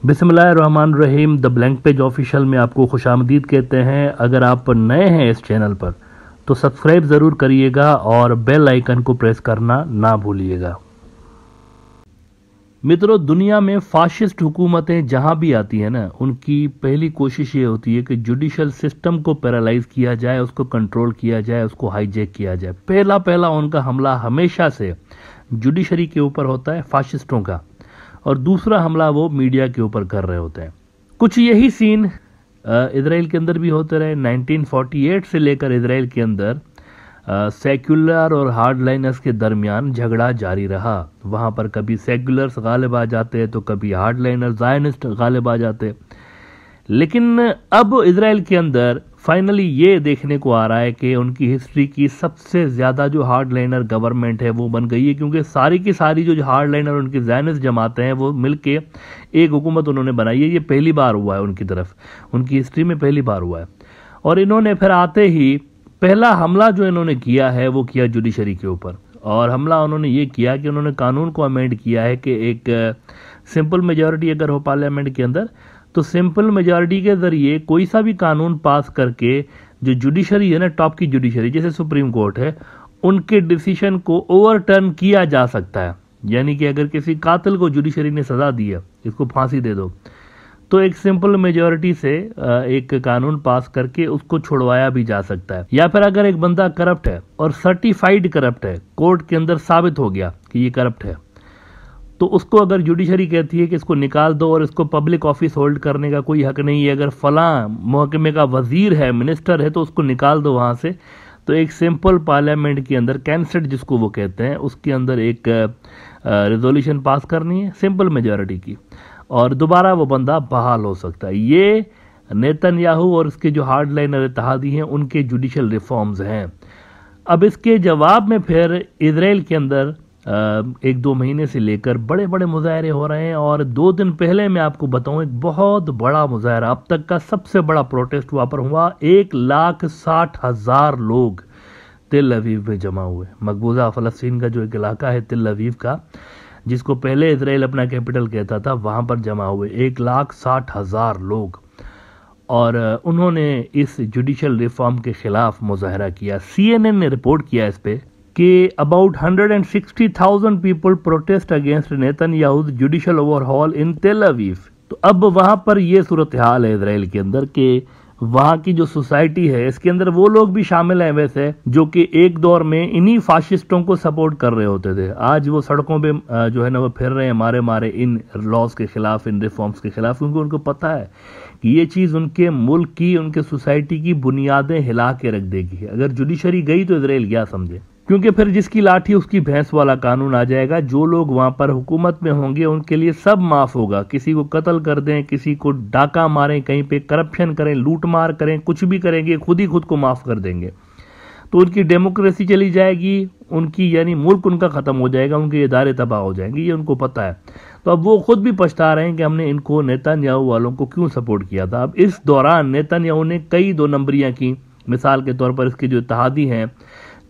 बिस्मिल्लाहिर्रहमानिर्रहीम। The blank page official में आपको खुशामदीद कहते हैं। अगर आप नए हैं इस चैनल पर तो सब्सक्राइब ज़रूर करिएगा और बेल आइकन को प्रेस करना ना भूलिएगा। मित्रों, दुनिया में फाशिस्ट हुकूमतें जहां भी आती हैं ना, उनकी पहली कोशिश ये होती है कि जुडिशल सिस्टम को पैरालाइज किया जाए, उसको कंट्रोल किया जाए, उसको हाईजैक किया जाए। पहला उनका हमला हमेशा से जुडिशरी के ऊपर होता है फाशिस्टों का, और दूसरा हमला वो मीडिया के ऊपर कर रहे होते हैं। कुछ यही सीन इजराइल के अंदर भी होते रहे। 1948 से लेकर इजराइल के अंदर सेक्युलर और हार्डलाइनर्स के दरमियान झगड़ा जारी रहा। वहां पर कभी सेक्युलर्स गालिब आ जाते तो कभी हार्डलाइनर ज़ायनिस्ट गालिब आ जाते। लेकिन अब इजराइल के अंदर फाइनली ये देखने को आ रहा है कि उनकी हिस्ट्री की सबसे ज़्यादा जो हार्डलाइनर गवर्नमेंट है वो बन गई है, क्योंकि सारी की सारी जो हार्डलाइनर उनकी ज़ायनिस्ट जमातें हैं वो मिलके एक हुकूमत उन्होंने बनाई है। ये पहली बार हुआ है उनकी तरफ, उनकी हिस्ट्री में पहली बार हुआ है। और इन्होंने फिर आते ही पहला हमला जो इन्होंने किया है वो किया जुडिशरी के ऊपर। और हमला उन्होंने ये किया कि उन्होंने कानून को अमेंड किया है कि एक सिंपल मेजॉरिटी अगर हो पार्लियामेंट के अंदर, तो सिंपल मेजॉरिटी के जरिए कोई सा भी कानून पास करके जो जुडिशरी है ना, टॉप की जुडिशरी जैसे सुप्रीम कोर्ट है, उनके डिसीजन को ओवरटर्न किया जा सकता है। यानी कि अगर किसी कातिल को जुडिशरी ने सजा दी है, इसको फांसी दे दो, तो एक सिंपल मेजॉरिटी से एक कानून पास करके उसको छुड़वाया भी जा सकता है। या फिर अगर एक बंदा करप्ट है और सर्टिफाइड करप्ट है, कोर्ट के अंदर साबित हो गया कि ये करप्ट है, तो उसको अगर जुडिशरी कहती है कि इसको निकाल दो और इसको पब्लिक ऑफिस होल्ड करने का कोई हक नहीं है, अगर फलां महकमे का वजीर है, मिनिस्टर है, तो उसको निकाल दो वहां से, तो एक सिंपल पार्लियामेंट के अंदर कैंसेट जिसको वो कहते हैं, उसके अंदर एक रेजोल्यूशन पास करनी है सिंपल मेजॉरिटी की, और दोबारा वो बंदा बहाल हो सकता है। ये नेतन्याहू और इसके जो हार्डलाइनर इत्तेहादी हैं उनके जुडिशल रिफॉर्म्स हैं। अब इसके जवाब में फिर इजराइल के अंदर 1-2 महीने से लेकर बड़े बड़े मुजाहरे हो रहे हैं। और 2 दिन पहले मैं आपको बताऊं, एक बहुत बड़ा मुजाहरा, अब तक का सबसे बड़ा प्रोटेस्ट वहां पर हुआ। 1,60,000 लोग तेल अवीव में जमा हुए। मकबूजा फ़लस्तीन का जो एक इलाका है तेल अवीव का, जिसको पहले इजराइल अपना कैपिटल कहता था, वहां पर जमा हुए 1,60,000 लोग, और उन्होंने इस जुडिशल रिफॉर्म के खिलाफ मुजाहरा किया। CNN ने रिपोर्ट किया इस पे कि about 160,000 people protest against Netanyahu's judicial overhaul in Tel Aviv. तो अब वहां पर यह सूरत हाल है इजराइल के अंदर कि वहां की जो सोसाइटी है, इसके अंदर वो लोग भी शामिल हैं वैसे जो कि एक दौर में इन्हीं फाशिस्टों को सपोर्ट कर रहे होते थे। आज वो सड़कों पे जो है ना वो फिर रहे हैं मारे इन लॉज के खिलाफ, इन रिफॉर्म्स के खिलाफ, क्योंकि उनको पता है कि ये चीज उनके मुल्क की, उनके सोसाइटी की बुनियादें हिला के रख देगी। अगर जुडिशरी गई तो इजराइल क्या समझे, क्योंकि फिर जिसकी लाठी उसकी भैंस वाला कानून आ जाएगा। जो लोग वहां पर हुकूमत में होंगे उनके लिए सब माफ होगा। किसी को कत्ल कर दें, किसी को डाका मारें, कहीं पे करप्शन करें, लूट मार करें, कुछ भी करेंगे, खुद ही खुद को माफ कर देंगे। तो उनकी डेमोक्रेसी चली जाएगी, उनकी यानी मुल्क उनका खत्म हो जाएगा, उनके इदारे तबाह हो जाएंगे, ये उनको पता है। तो अब वो खुद भी पछता रहे हैं कि हमने इनको, नेतन्याहू वालों को क्यों सपोर्ट किया था। अब इस दौरान नेतन्याहू ने कई 2 नंबरियां की। मिसाल के तौर पर इसके जो इत्तेहादी हैं,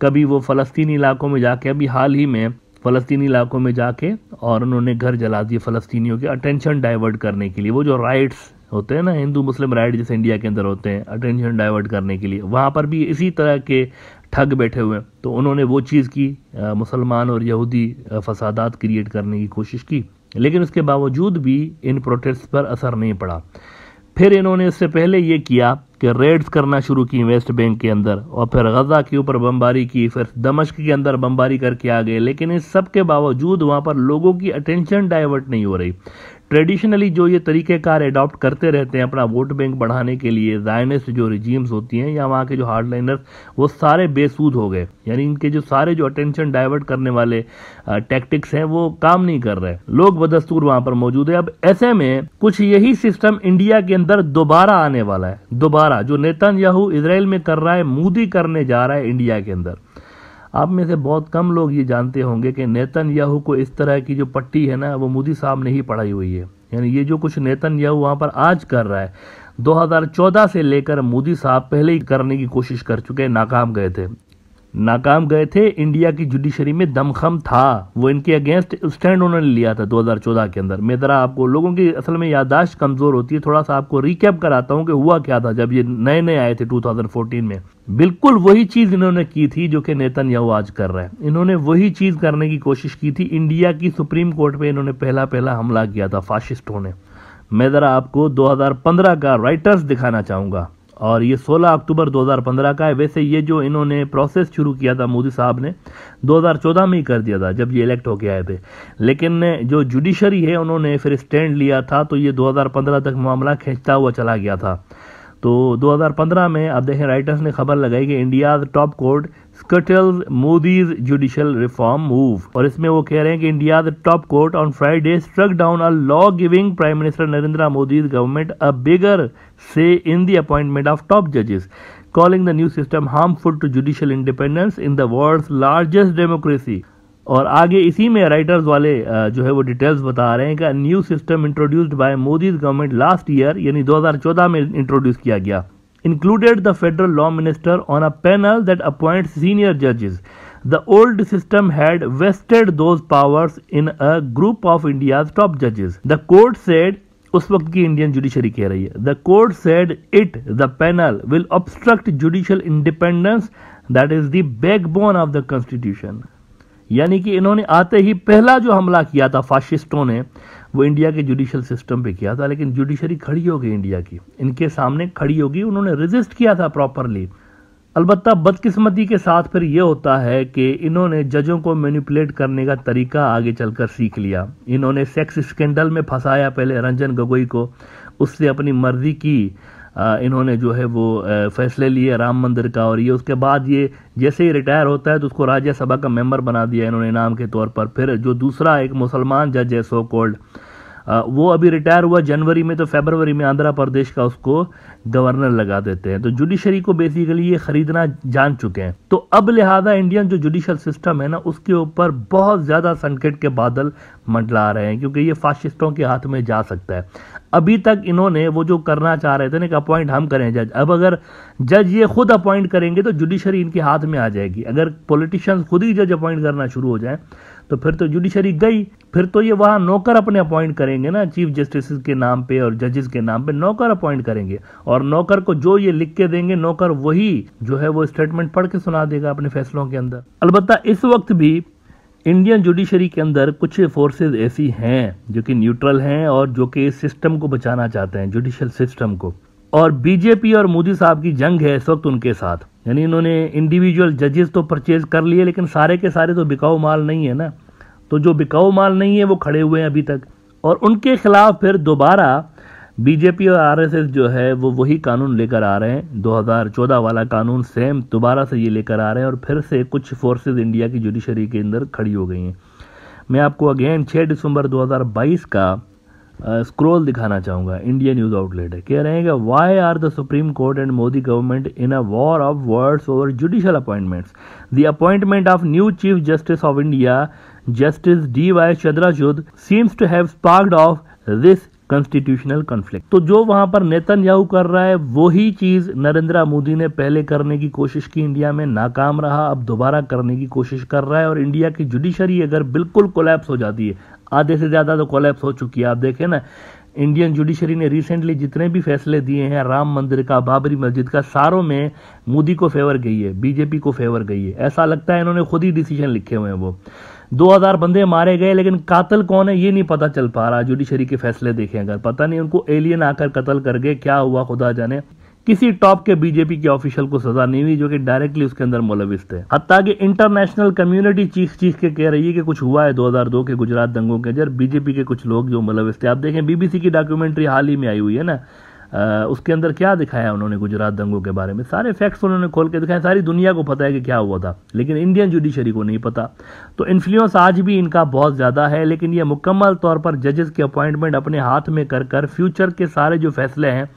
कभी वो फ़लस्तीनी इलाकों में जाके, अभी हाल ही में फ़लस्तीनी इलाकों में जाके और उन्होंने घर जला दिए फ़लस्तीनियों के अटेंशन डाइवर्ट करने के लिए। वो जो राइट्स होते हैं ना, हिंदू मुस्लिम राइट जैसे इंडिया के अंदर होते हैं, अटेंशन डाइवर्ट करने के लिए, वहाँ पर भी इसी तरह के ठग बैठे हुए हैं। तो उन्होंने वो चीज़ की, मुसलमान और यहूदी फसादात क्रिएट करने की कोशिश की, लेकिन उसके बावजूद भी इन प्रोटेस्ट पर असर नहीं पड़ा। फिर इन्होंने इससे पहले ये किया कि रेड्स करना शुरू की वेस्ट बैंक के अंदर, और फिर गजा के ऊपर बमबारी की, फिर दमिश्क के अंदर बमबारी करके आ गए। लेकिन इस सब के बावजूद वहां पर लोगों की अटेंशन डाइवर्ट नहीं हो रही। ट्रेडिशनली जो ये तरीक़ेकार अडॉप्ट करते रहते हैं अपना वोट बैंक बढ़ाने के लिए, ज़ायनिस्ट जो रिजीम्स होती हैं या वहाँ के जो हार्डलाइनर्स, वो सारे बेसूद हो गए। यानी इनके जो सारे जो अटेंशन डाइवर्ट करने वाले टैक्टिक्स हैं वो काम नहीं कर रहे। लोग बदस्तूर वहाँ पर मौजूद है। अब ऐसे में कुछ यही सिस्टम इंडिया के अंदर दोबारा आने वाला है। दोबारा जो नेतन्याहू इजराइल में कर रहा है, मोदी करने जा रहा है इंडिया के अंदर। आप में से बहुत कम लोग ये जानते होंगे कि नेतन्याहू को इस तरह की जो पट्टी है ना, वो मोदी साहब ने ही पढ़ाई हुई है। यानी ये जो कुछ नेतन्याहू वहां पर आज कर रहा है, 2014 से लेकर मोदी साहब पहले ही करने की कोशिश कर चुके हैं, नाकाम गए थे। नाकाम गए थे। इंडिया की जुडिशरी में दमखम था, वो इनके अगेंस्ट स्टैंड उन्होंने लिया था 2014 के अंदर। मैं जरा आपको, लोगों की असल में याददाश्त कमजोर होती है, थोड़ा सा आपको रिकैप कराता हूं कि हुआ क्या था जब ये नए नए आए थे 2014 में। बिल्कुल वही चीज इन्होंने की थी जो कि नेतन्याहू आज कर रहा है। इन्होंने वही चीज करने की कोशिश की थी। इंडिया की सुप्रीम कोर्ट पे इन्होंने पहला हमला किया था फाशिस्टों ने। मैं जरा आपको 2015 का राइटर्स दिखाना चाहूंगा, और ये 16 अक्टूबर 2015 का है। वैसे ये जो इन्होंने प्रोसेस शुरू किया था मोदी साहब ने 2014 में ही कर दिया था जब ये इलेक्ट होके आए थे, लेकिन जो जुडिशरी है उन्होंने फिर स्टैंड लिया था, तो ये 2015 तक मामला खींचता हुआ चला गया था। तो 2015 में अब देखें, राइटर्स ने खबर लगाई कि India top court scuttles Modi's judicial reform move, और इसमें वो कह रहे हैं कि India top court on Friday struck down a law giving prime minister Narendra Modi's government a bigger say in the appointment of top जजेस, calling the new system harmful to judicial independence in the world's largest democracy. और आगे इसी में writers वाले जो है वो details बता रहे हैं कि new system introduced by Modi's government last year, यानी 2014 में इंट्रोड्यूस किया गया, included the federal law minister on a panel that appoints senior judges. The old system had vested those powers in a group of India's top judges. The court said, उस वक्त की Indian judiciary कह रही है, the court said the panel will obstruct judicial independence that is the backbone of the constitution. यानी कि इन्होंने आते ही पहला जो हमला किया था फाशिस्टों ने, वो इंडिया के जुडिशियल सिस्टम पे किया था, लेकिन जुडिशरी खड़ी हो गई इंडिया की, इनके सामने खड़ी होगी, उन्होंने रेजिस्ट किया था प्रॉपरली। अलबत्ता बदकिस्मती के साथ फिर ये होता है कि इन्होंने जजों को मैनिपुलेट करने का तरीका आगे चलकर सीख लिया। इन्होंने सेक्स स्कैंडल में फंसाया पहले रंजन गोगोई को, उससे अपनी मर्जी की इन्होंने जो है वो फैसले लिए राम मंदिर का, और ये उसके बाद ये जैसे ही रिटायर होता है तो उसको राज्यसभा का मेंबर बना दिया इन्होंने इनाम के तौर पर। फिर जो दूसरा एक मुसलमान जज है सो कॉल्ड, वो अभी रिटायर हुआ जनवरी में, तो फरवरी में आंध्र प्रदेश का उसको गवर्नर लगा देते हैं। तो जुडिशरी को बेसिकली ये खरीदना जान चुके हैं। तो अब लिहाजा इंडियन जो जुडिशियल सिस्टम है ना, उसके ऊपर बहुत ज्यादा संकट के बादल मंडला रहे हैं, क्योंकि ये फाशिस्टों के हाथ में जा सकता है। अभी तक इन्होंने वो जो करना चाह रहे थे ना कि अपॉइंट हम करें जज, अब अगर जज ये खुद अपॉइंट करेंगे तो जुडिशरी इनके हाथ में आ जाएगी। अगर पॉलिटिशियंस खुद ही जज अपॉइंट करना शुरू हो जाए तो फिर तो जुडिशरी गई, फिर तो ये वहां नौकर अपने अपॉइंट करेंगे ना, चीफ जस्टिस के नाम पे और जजेस के नाम पे नौकर अपॉइंट करेंगे, और नौकर को जो ये लिख के देंगे नौकर वही जो है वो स्टेटमेंट पढ़ के सुना देगा अपने फैसलों के अंदर। अलबत्ता इस वक्त भी इंडियन जुडिशरी के अंदर कुछ फोर्सेज ऐसी हैं जो कि न्यूट्रल हैं और जो कि इस सिस्टम को बचाना चाहते हैं, जुडिशियल सिस्टम को, और बीजेपी और मोदी साहब की जंग है इस वक्त उनके साथ। यानी इन्होंने इंडिविजुअल जजेस तो परचेज कर लिए, लेकिन सारे के सारे तो बिकाऊ माल नहीं है ना, तो जो बिकाऊ माल नहीं है वो खड़े हुए हैं अभी तक, और उनके खिलाफ फिर दोबारा बीजेपी और आरएसएस जो है वो वही कानून लेकर आ रहे हैं, 2014 वाला कानून सेम दोबारा से ये लेकर आ रहे हैं, और फिर से कुछ फोर्सेज इंडिया की जुडिशरी के अंदर खड़ी हो गई हैं। मैं आपको अगेन 6 दिसंबर 2022 का स्क्रोल दिखाना चाहूंगा, इंडिया न्यूज आउटलेट है, कह रहे हैं कि why are the supreme court and Modi government in a war of words over judicial appointments, the appointment of new chief justice of India justice D Y. Chandrachud seems to have sparked off this constitutional conflict. तो जो वहां पर Netanyahu कर रहा है वही चीज नरेंद्र मोदी ने पहले करने की कोशिश की, इंडिया में नाकाम रहा, अब दोबारा करने की कोशिश कर रहा है। और इंडिया की जुडिशरी अगर बिल्कुल कोलैप्स हो जाती है, आधे से ज्यादा तो कोलैप्स हो चुकी है, आप देखें ना इंडियन जुडिशरी ने रिसेंटली जितने भी फैसले दिए हैं, राम मंदिर का, बाबरी मस्जिद का, सारों में मोदी को फेवर गई है, बीजेपी को फेवर गई है। ऐसा लगता है इन्होंने खुद ही डिसीजन लिखे हुए हैं। वो 2000 बंदे मारे गए, लेकिन कातिल कौन है ये नहीं पता चल पा रहा। जुडिशरी के फैसले देखें अगर, पता नहीं उनको एलियन आकर कत्ल कर गए, क्या हुआ खुदा जाने। किसी टॉप के बीजेपी के ऑफिशियल को सजा नहीं हुई जो कि डायरेक्टली उसके अंदर मुलविस थे। हत्ता कि इंटरनेशनल कम्युनिटी चीख चीख के कह रही है कि कुछ हुआ है 2002 के गुजरात दंगों के अंदर, बीजेपी के कुछ लोग जो मुलविस थे। आप देखें बीबीसी की डॉक्यूमेंट्री हाल ही में आई हुई है ना, उसके अंदर क्या दिखाया उन्होंने गुजरात दंगों के बारे में, सारे फैक्ट्स उन्होंने खोल के दिखाए। सारी दुनिया को पता है कि क्या हुआ था, लेकिन इंडियन जुडिशरी को नहीं पता। तो इन्फ्लुएंस आज भी इनका बहुत ज्यादा है, लेकिन ये मुकम्मल तौर पर जजेस के अपॉइंटमेंट अपने हाथ में कर फ्यूचर के सारे जो फैसले हैं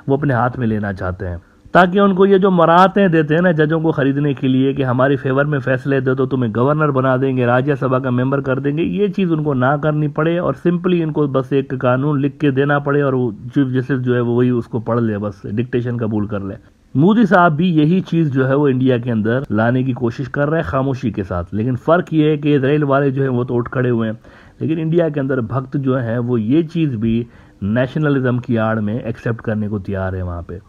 वो अपने हाथ में लेना चाहते हैं, ताकि उनको ये जो मराहतें देते हैं ना जजों को खरीदने के लिए कि हमारी फेवर में फैसले दे तो तुम्हें गवर्नर बना देंगे, राज्यसभा का मेंबर कर देंगे, ये चीज़ उनको ना करनी पड़े और सिंपली इनको बस एक कानून लिख के देना पड़े और चीफ जस्टिस जो है वो वही उसको पढ़ ले, बस डिक्टेशन कबूल कर ले। मोदी साहब भी यही चीज जो है वो इंडिया के अंदर लाने की कोशिश कर रहे हैं खामोशी के साथ। लेकिन फर्क ये है कि इजराइल वाले जो है वो तो उठ खड़े हुए हैं, लेकिन इंडिया के अंदर भक्त जो है वो ये चीज भी नेशनलिज्म की आड़ में एक्सेप्ट करने को तैयार है वहां पे।